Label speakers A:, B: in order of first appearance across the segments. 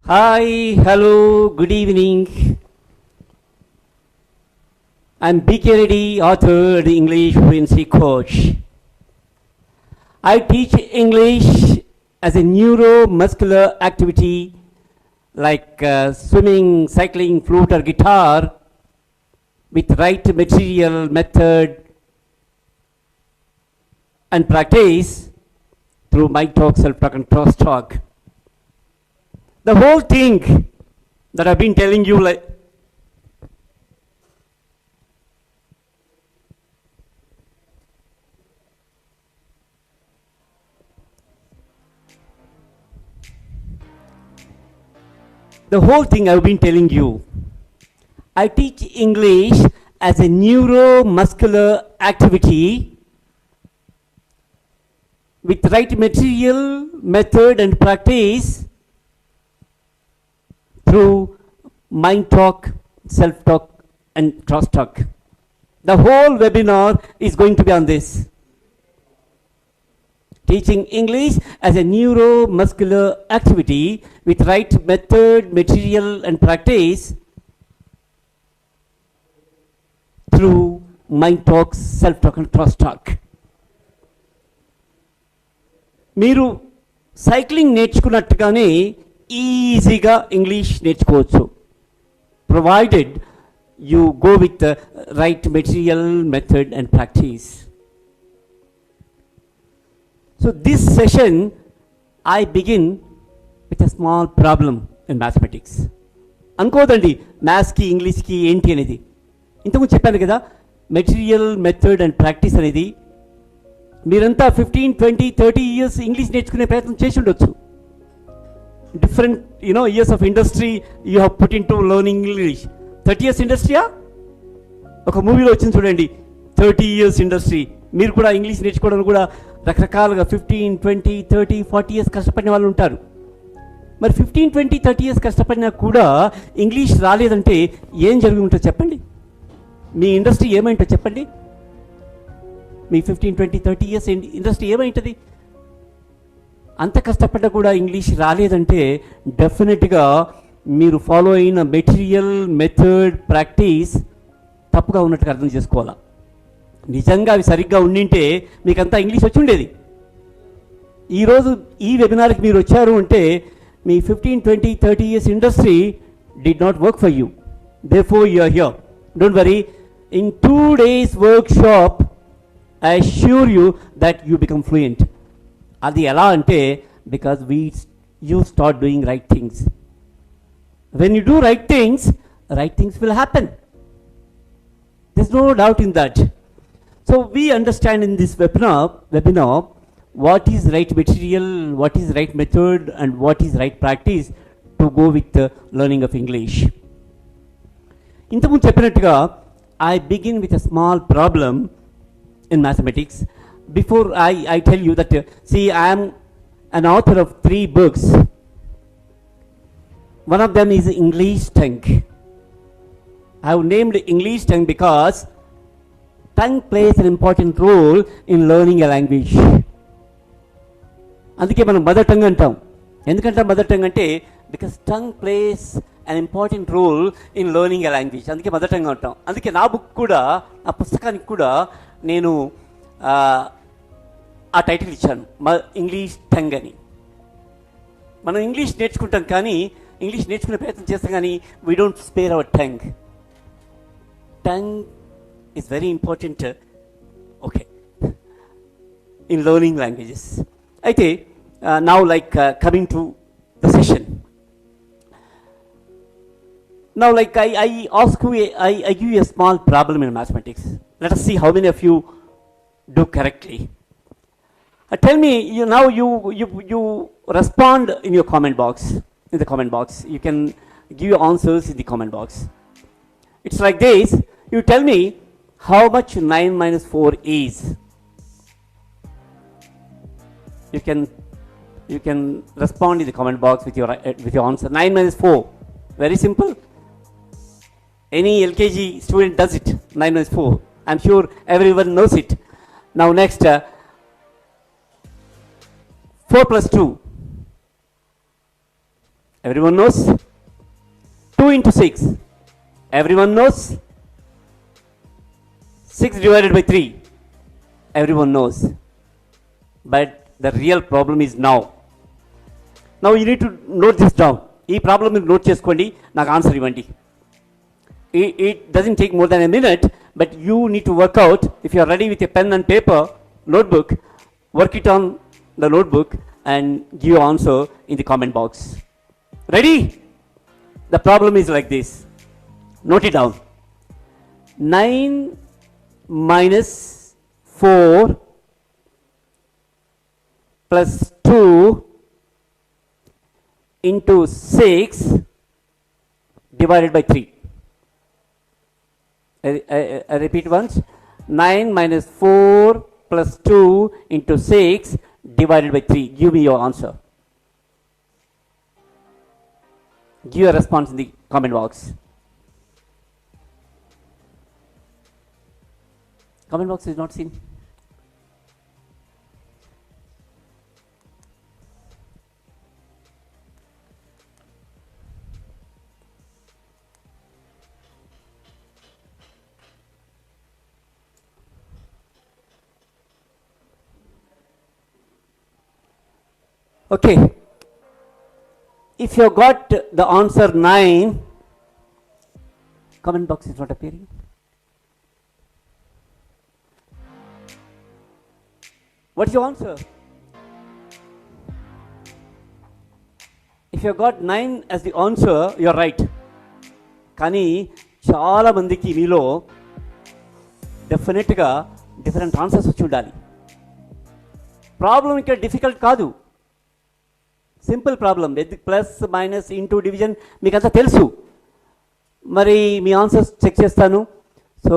A: Hi, hello, good evening. I'm B. Kennedy, author, the English fluency coach. I teach English as a neuromuscular activity like swimming, cycling, flute, or guitar with right material, method, and practice through mic talk, self-talk, and cross-talk. The whole thing that I've been telling you, like, the whole thing I've been telling you, I teach English as a neuromuscular activity with right material, method, and practice through mind talk, self-talk, and cross-talk. The whole webinar is going to be on this. Teaching English as a neuromuscular activity with right method, material, and practice through mind talk, self-talk, and cross-talk. మీరు cycling నేర్చుకున్నట్టుగానే ఈజీగా English నేర్చుకోవచ్చు, provided you go with right material, method, and practice. So this session I begin with a small problem in mathematics. అనుకోదండి మ్యాథ్స్కి ఇంగ్లీష్కి ఏంటి అనేది. ఇంతకుముందు చెప్పాను కదా, material, method and practice అనేది మీరంతా 15, 20, 30 ఇయర్స్ ఇంగ్లీష్ నేర్చుకునే ప్రయత్నం చేసి ఉండొచ్చు. Different years of industry you have put in to learning English. 30 years ఇండస్ట్రీయా? ఒక మూవీలో వచ్చింది చూడండి, 30 years ఇండస్ట్రీ. మీరు కూడా ఇంగ్లీష్ నేర్చుకోవడానికి కూడా రకరకాలుగా 15, 20, 30, 40 years కష్టపడిన వాళ్ళు ఉంటారు. మరి 15, 20, 30 years కష్టపడినా కూడా ఇంగ్లీష్ రాలేదంటే ఏం జరిగి ఉంటుందో చెప్పండి. మీ ఇండస్ట్రీ ఏమైంటో చెప్పండి. మీ 15, 20, 30 years ఇండస్ట్రీ ఏమైంటుంది? అంత కష్టపడ్డా కూడా ఇంగ్లీష్ రాలేదంటే డెఫినెట్గా మీరు ఫాలో అయిన మెటీరియల్, మెథడ్, ప్రాక్టీస్ తప్పుగా ఉన్నట్టుగా అర్థం చేసుకోవాలా. నిజంగా అవి సరిగ్గా ఉండింటే మీకంతా ఇంగ్లీష్ వచ్చి ఉండేది. ఈరోజు ఈ వెబినార్కి మీరు వచ్చారు అంటే మీ 15, 20, 30 years industry did not work for you. Therefore you are here. Don't worry, in 2 days workshop I assure you that you become fluent. అది ఎలా అంటే because you start doing right things. When you do right things will happen. there's no doubt in that. So we understand in this webinar what is right material, what is right method, and what is right practice to go with the learning of English. ఇంతకుముందు చెప్పినట్టుగా I begin with a small problem in mathematics. Before I tell you that, see, I am an author of 3 books. One of them is English Tongue. I have named English Tongue because tongue plays an important role in learning a language. అందుకే మనం mother tongue అంటాం. ఎందుకంటే mother tongue అంటే because tongue plays an important role in learning a language. అందుకే mother tongue అంటాం. అందుకే నా book కూడా, నా పుస్తకానికి కూడా నేను ఆ టైటిల్ ఇచ్చాను, ఇంగ్లీష్ టంగ్ అని. మనం ఇంగ్లీష్ నేర్చుకుంటాం కానీ, ఇంగ్లీష్ నేర్చుకునే ప్రయత్నం చేస్తాం కానీ we don't spare our tongue. Tongue is very important, okay, in learning languages. Okay, now coming to the session. Now I ask you, I give you a small problem in mathematics. Let us see how many of you do correctly. Tell me, you respond in your comment box. In the comment box, you can give your answers in the comment box. It's like this. You tell me how much 9 minus 4 is. You can respond in the comment box with your answer. 9 minus 4, very simple. Any LKG student does it. 9 minus 4. I'm sure everyone knows it. Now next, 4 plus 2. Everyone knows? 2 into 6. Everyone knows? 6 divided by 3. Everyone knows. But the real problem is now. Now you need to note this down. ఈ problem మీరు note చేసుకోండి, నాకు answer ఇవ్వండి. It doesn't take more than a minute, but you need to work out. If you are ready with a pen and paper, notebook, work it on the notebook and give your answer in the comment box. Ready? The problem is like this. Note it down. 9 minus 4 plus 2 into 6 divided by 3. I repeat once. 9 minus 4 plus 2 into 6 divided by 3. Give me your answer. Give your response in the comment box. Comment box is not seen. Okay. If you got the answer 9, comment box is not appearing. What's your answer? If you got 9 as the answer, you're right. కానీ చాలా మందికి మీలో డెఫినెట్గా different answers వచ్చి ఉండాలి. Problem ఇక్కడ difficult కాదు, simple problem. Plus minus into division మీకు అంతా తెలుసు. మరి మీ ఆన్సర్స్ చెక్ చేస్తాను. So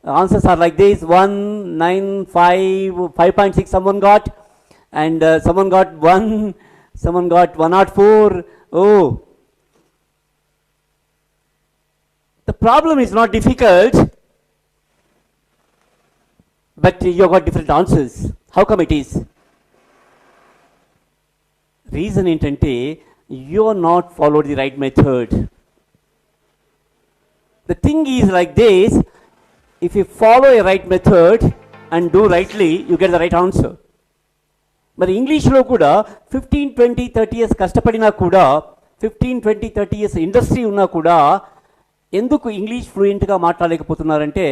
A: answers are like this: 1, 9, 5, 5.6 someone got, and someone got 1, someone got 104. Oh, the problem is not difficult, but you got different answers. How come it is? Reason ఏంటంటే you are not followed the right method. The thing is like this: if you follow a right method and do rightly, you get the right answer. మరి ఇంగ్లీష్లో కూడా 15, 20, 30 years కష్టపడినా కూడా, 15, 20, 30 years industry ఉన్నా కూడా ఎందుకు English ఫ్లూయెంట్గా మాట్లాడలేకపోతున్నారంటే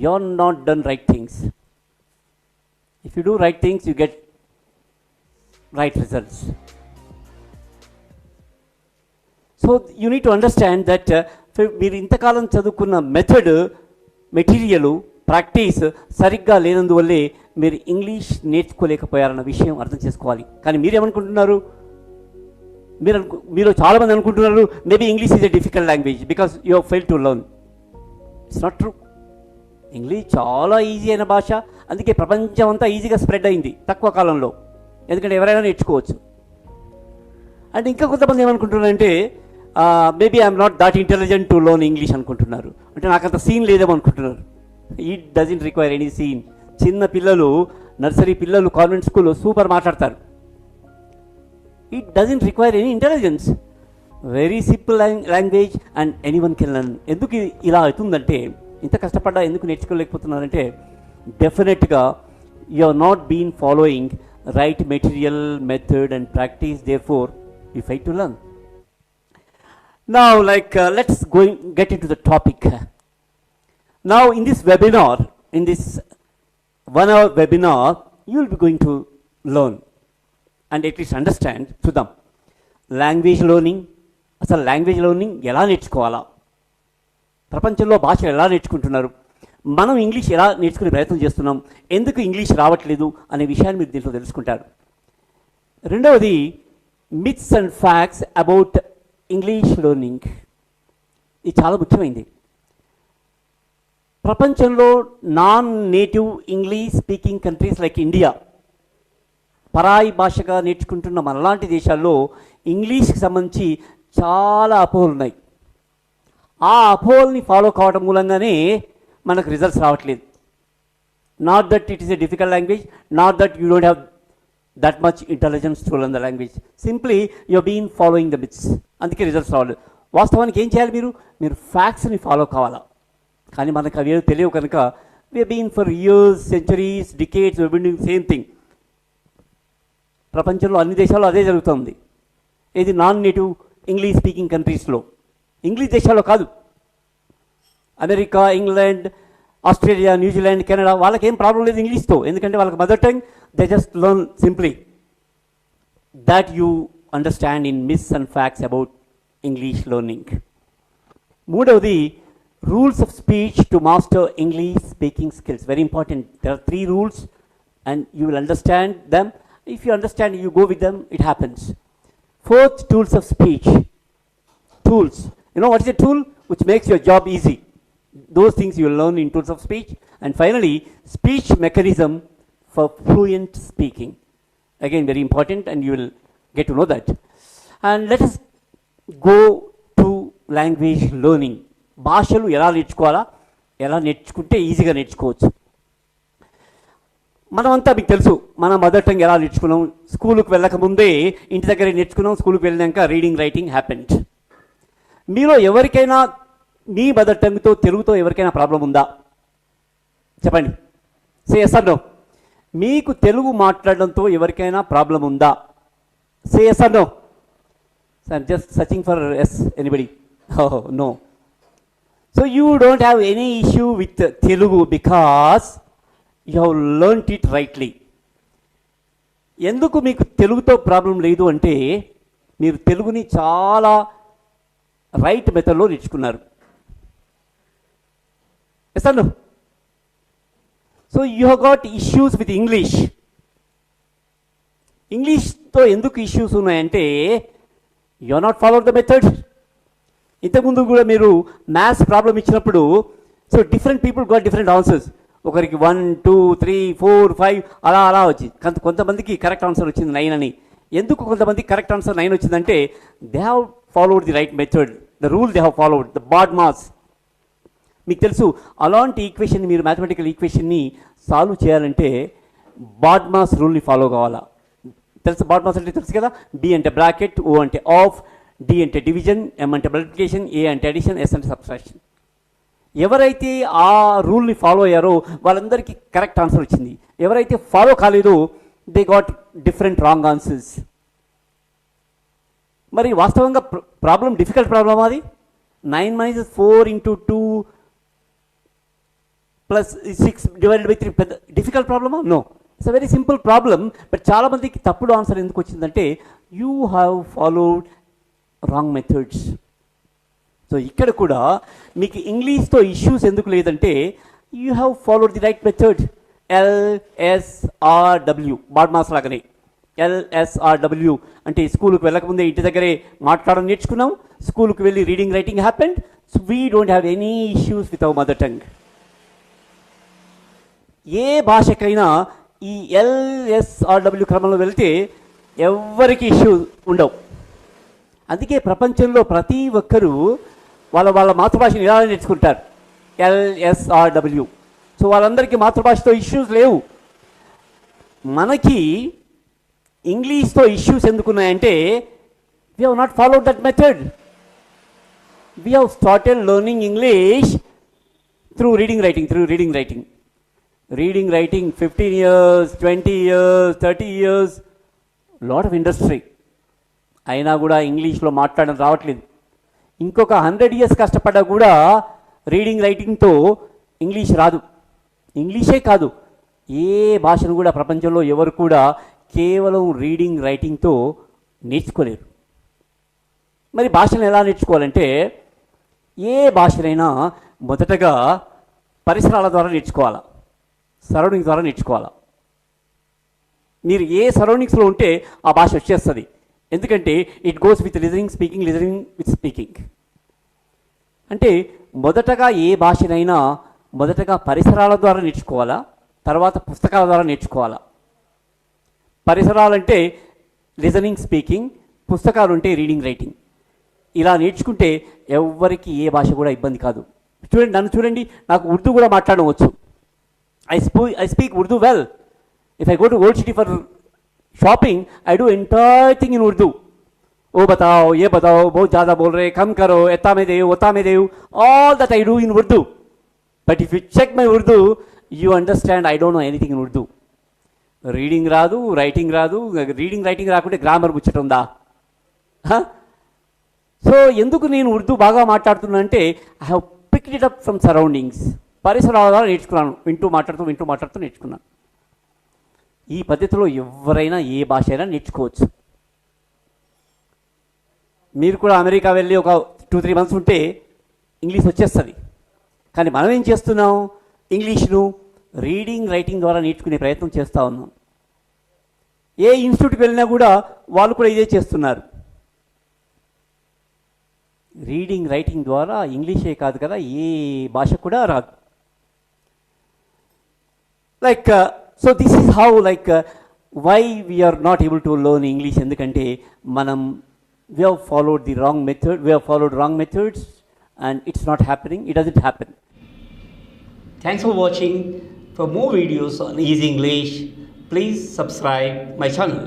A: you are not done right things. If you do right things you get right results. So you need to understand that మీరు ఇంతకాలం చదువుకున్న మెథడ్, మెటీరియల్, ప్రాక్టీస్ సరిగ్గా లేనందువల్లే మీరు ఇంగ్లీష్ నేర్చుకోలేకపోయారన్న విషయం అర్థం చేసుకోవాలి. కానీ మీరేమనుకుంటున్నారు? మీరు చాలామంది అనుకుంటున్నారు maybe English is a difficult language because you have fail to learn. It's not true. English చాలా ఈజీ అయిన భాష, అందుకే ప్రపంచం అంతా ఈజీగా స్ప్రెడ్ అయింది తక్కువ కాలంలో, ఎందుకంటే ఎవరైనా నేర్చుకోవచ్చు. అండ్ ఇంకా కొంతమంది ఏమనుకుంటున్నారంటే maybe I'm not that intelligent to learn English అనుకుంటున్నారు. అంటే నాకు అంత సీన్ లేదేమో అనుకుంటున్నారు. It doesn't require any scene. చిన్న పిల్లలు, నర్సరీ పిల్లలు కాన్వెంట్ స్కూల్లో సూపర్ మాట్లాడతారు. It doesn't require any intelligence. Very simple language and anyone can learn. ఎందుకు ఇలా అవుతుందంటే, ఇంత కష్టపడ్డా ఎందుకు నేర్చుకోలేకపోతున్నారంటే డెఫినెట్గా you are not been following right material, method and practice. Therefore you fail to learn. Now, let's get into the topic. Now, in this webinar, in this 1-hour webinar, you will be going to learn and at least understand to them language learning. అసలు language learning ఎలా నేర్చుకోవాలా, ప్రపంచంలో భాషలు ఎలా నేర్చుకుంటున్నారు, మనం English ఎలా నేర్చుకునే ప్రయత్నం చేస్తున్నాం, ఎందుకు ఇంగ్లీష్ రావట్లేదు అనే విషయాన్ని మీరు దీంట్లో తెలుసుకుంటారు. రెండవది myths and facts about English learning. ఇది చాలా ముఖ్యమైనది. ప్రపంచంలో non native English speaking countries like India, పరాయి భాషగా నేర్చుకుంటున్న మనలాంటి దేశాల్లో ఇంగ్లీష్కి సంబంధించి చాలా అపోహలు ఉన్నాయి. ఆ అపోహల్ని ఫాలో కావడం మూలంగానే మనకు రిజల్ట్స్ రావట్లేదు. Not that it is a difficult language, not that you don't have that much intelligence to learn the language. Simply you been following the bits. అందుకే రిజల్ట్స్ రావాలి. వాస్తవానికి ఏం చేయాలి? మీరు ఫ్యాక్ట్స్ని ఫాలో కావాలా. కానీ మనకు అవి తెలియవు కనుక we been for years, centuries, decades doing same thing. ప్రపంచంలో అన్ని దేశాల్లో అదే జరుగుతుంది. ఇది నాన్ నేటివ్ ఇంగ్లీష్ స్పీకింగ్ కంట్రీస్లో, ఇంగ్లీష్ దేశాల్లో కాదు. America, England, Australia, New Zealand, Canada వాళ్ళకేం ప్రాబ్లం లేదు ఇంగ్లీష్తో. ఎందుకంటే వాళ్ళకి mother tongue. They just learn simply that you understand in miss and facts about English learning. మూడవది rules of speech to master English speaking skills. Very important. There are 3 rules and you will understand them. If you understand, you go with them, it happens. 4th, tools of speech. Tools. You know what is a tool? Which makes your job easy. Those things you will learn in tools of speech. And finally, speech mechanism for fluent speaking. Again, very important, and you will get to know that. And let us go to language learning. భాషలు ఎలా నేర్చుకోవాలా, ఎలా నేర్చుకుంటే ఈజీగా నేర్చుకోవచ్చు. మనమంతా మీకు తెలుసు, మన మదర్ టంగ్ ఎలా నేర్చుకున్నాం. స్కూలుకు వెళ్ళకముందే ఇంటి దగ్గరే నేర్చుకున్నాం. స్కూల్కి వెళ్ళాక రీడింగ్, రైటింగ్ హ్యాపెండ్. మీలో ఎవరికైనా మీ మదర్ టంగ్తో, తెలుగుతో ఎవరికైనా ప్రాబ్లం ఉందా? చెప్పండి. Say yes or no. మీకు తెలుగు మాట్లాడడంతో ఎవరికైనా ప్రాబ్లం ఉందా? Say yes or no. Sir just searching for yes. Anybody? Oh no. So you don't have any issue with Telugu because you have learned it rightly. ఎందుకు మీకు తెలుగుతో problem లేదు అంటే మీరు తెలుగుని చాలా రైట్ మెథడ్లో నేర్చుకున్నారు. ఎస్ అన్న. So you have got issues with English. ఇంగ్లీష్తో ఎందుకు ఇష్యూస్ ఉన్నాయంటే you are not followed the method. ఇంతకుముందు కూడా మీరు మ్యాథ్స్ ప్రాబ్లం ఇచ్చినప్పుడు so different people got different answers. ఒకరికి 1, 2, 3, 4, 5 అలా అలా వచ్చింది. కొంతమందికి కరెక్ట్ ఆన్సర్ వచ్చింది 9 అని. ఎందుకు కొంతమందికి కరెక్ట్ ఆన్సర్ 9 వచ్చిందంటే they have followed the right method, the rule they have followed, the BODMAS. మీకు తెలుసు, అలాంటి ఈక్వేషన్, మీరు మ్యాథమెటికల్ ఈక్వేషన్ని సాల్వ్ చేయాలంటే బాడ్మాస్ రూల్ని ఫాలో కావాలా. తెలుసు బాడ్మాస్ అంటే తెలుసు కదా. బి అంటే బ్రాకెట్, ఓ అంటే ఆఫ్, డి అంటే డివిజన్, ఎం అంటే మల్టిప్లికేషన్, ఏ అంటే అడిషన్, ఎస్ అంటే సబ్ట్రాక్షన్. ఎవరైతే ఆ రూల్ని ఫాలో అయ్యారో వాళ్ళందరికీ కరెక్ట్ ఆన్సర్ వచ్చింది. ఎవరైతే ఫాలో కాలేదో they got different wrong answers. మరి వాస్తవంగా ప్రాబ్లం డిఫికల్ట్ ప్రాబ్లమ్ అది. 9 - 4 × 2 + 6 / 3 పెద్ద డిఫికల్ట్ ప్రాబ్లమా? No, it's a very simple problem. But చాలామందికి తప్పుడు ఆన్సర్ ఎందుకు వచ్చిందంటే you have followed wrong methods. So ఇక్కడ కూడా మీకు ఇంగ్లీష్తో ఇష్యూస్ ఎందుకు లేదంటే you have followed the right method. LSRW BODMAS లాగానే. LSRW అంటే స్కూల్కి వెళ్ళకముందే ఇంటి దగ్గరే మాట్లాడడం నేర్చుకున్నాం. స్కూల్కి వెళ్ళి reading, writing happened. So we don't have any issues with our mother tongue. ఏ భాషకైనా ఈ LSRW క్రమంలో వెళ్తే ఎవరికి ఇష్యూస్ ఉండవు. అందుకే ప్రపంచంలో ప్రతి ఒక్కరూ వాళ్ళ మాతృభాషను ఎలా నేర్చుకుంటారు. LSRW. సో వాళ్ళందరికీ మాతృభాషతో ఇష్యూస్ లేవు. మనకి ఇంగ్లీష్తో ఇష్యూస్ ఎందుకున్నాయంటే we have not followed that method. We have started learning English through reading, writing. Reading, writing 15 years, 20 years, 30 years, lot of industry. అయినా కూడా ఇంగ్లీష్లో మాట్లాడడం రావట్లేదు. ఇంకొక 100 years కష్టపడ్డా కూడా రీడింగ్, రైటింగ్తో ఇంగ్లీష్ రాదు. ఇంగ్లీషే కాదు, ఏ భాషను కూడా ప్రపంచంలో ఎవరు కూడా కేవలం రీడింగ్, రైటింగ్తో నేర్చుకోలేరు. మరి భాషను ఎలా నేర్చుకోవాలంటే ఏ భాషనైనా మొదటగా పరిసరాల ద్వారా నేర్చుకోవాలా, సరౌండింగ్స్ ద్వారా నేర్చుకోవాలా. మీరు ఏ సరౌండింగ్స్లో ఉంటే ఆ భాష వచ్చేస్తుంది. ఎందుకంటే it goes with listening, speaking, listening with speaking. అంటే మొదటగా ఏ భాషనైనా మొదటగా పరిసరాల ద్వారా నేర్చుకోవాలా, తర్వాత పుస్తకాల ద్వారా నేర్చుకోవాలా. పరిసరాలంటే లిజనింగ్, స్పీకింగ్, పుస్తకాలు ఉంటే రీడింగ్, రైటింగ్. ఇలా నేర్చుకుంటే ఎవరికి ఏ భాష కూడా ఇబ్బంది కాదు. చూడండి, నన్ను చూడండి, నాకు ఉర్దూ కూడా మాట్లాడవచ్చు. I speak Urdu well. If I go to old city for Shopping, I do entire thing in Urdu. Oh batao, ye batao, bahut zyada bol rahe, kam karo, eta mein deo, ota mein deo. All that I do in Urdu. But if you check my Urdu, you understand I don't know anything in Urdu. Reading radu, writing rakunte grammar muchata unda. So ఎందుకు నేను ఉర్దూ బాగా మాట్లాడుతున్నా అంటే I have picked it up from surroundings, పరిసరాల ద్వారా నేర్చుకున్నాను. వింటూ మాట్లాడుతూ నేర్చుకున్నాను. ఈ పద్ధతిలో ఎవరైనా ఏ భాష అయినా నేర్చుకోవచ్చు. మీరు కూడా అమెరికా వెళ్ళి ఒక 2-3 months ఉంటే ఇంగ్లీష్ వచ్చేస్తుంది. కానీ మనం ఏం చేస్తున్నాం, ఇంగ్లీష్ను రీడింగ్ రైటింగ్ ద్వారా నేర్చుకునే ప్రయత్నం చేస్తూ ఉన్నాం. ఏ ఇన్స్టిట్యూట్కి వెళ్ళినా కూడా వాళ్ళు కూడా ఇదే చేస్తున్నారు. రీడింగ్ రైటింగ్ ద్వారా ఇంగ్లీషే కాదు కదా, ఏ భాష కూడా రాదు. Like so this is how like why we're not able to learn English. ఎందుకంటే మనం we have followed the wrong method, we have followed wrong methods, and it's not happening, it doesn't happen. Thanks for watching. For more videos on Easy English, please subscribe my channel.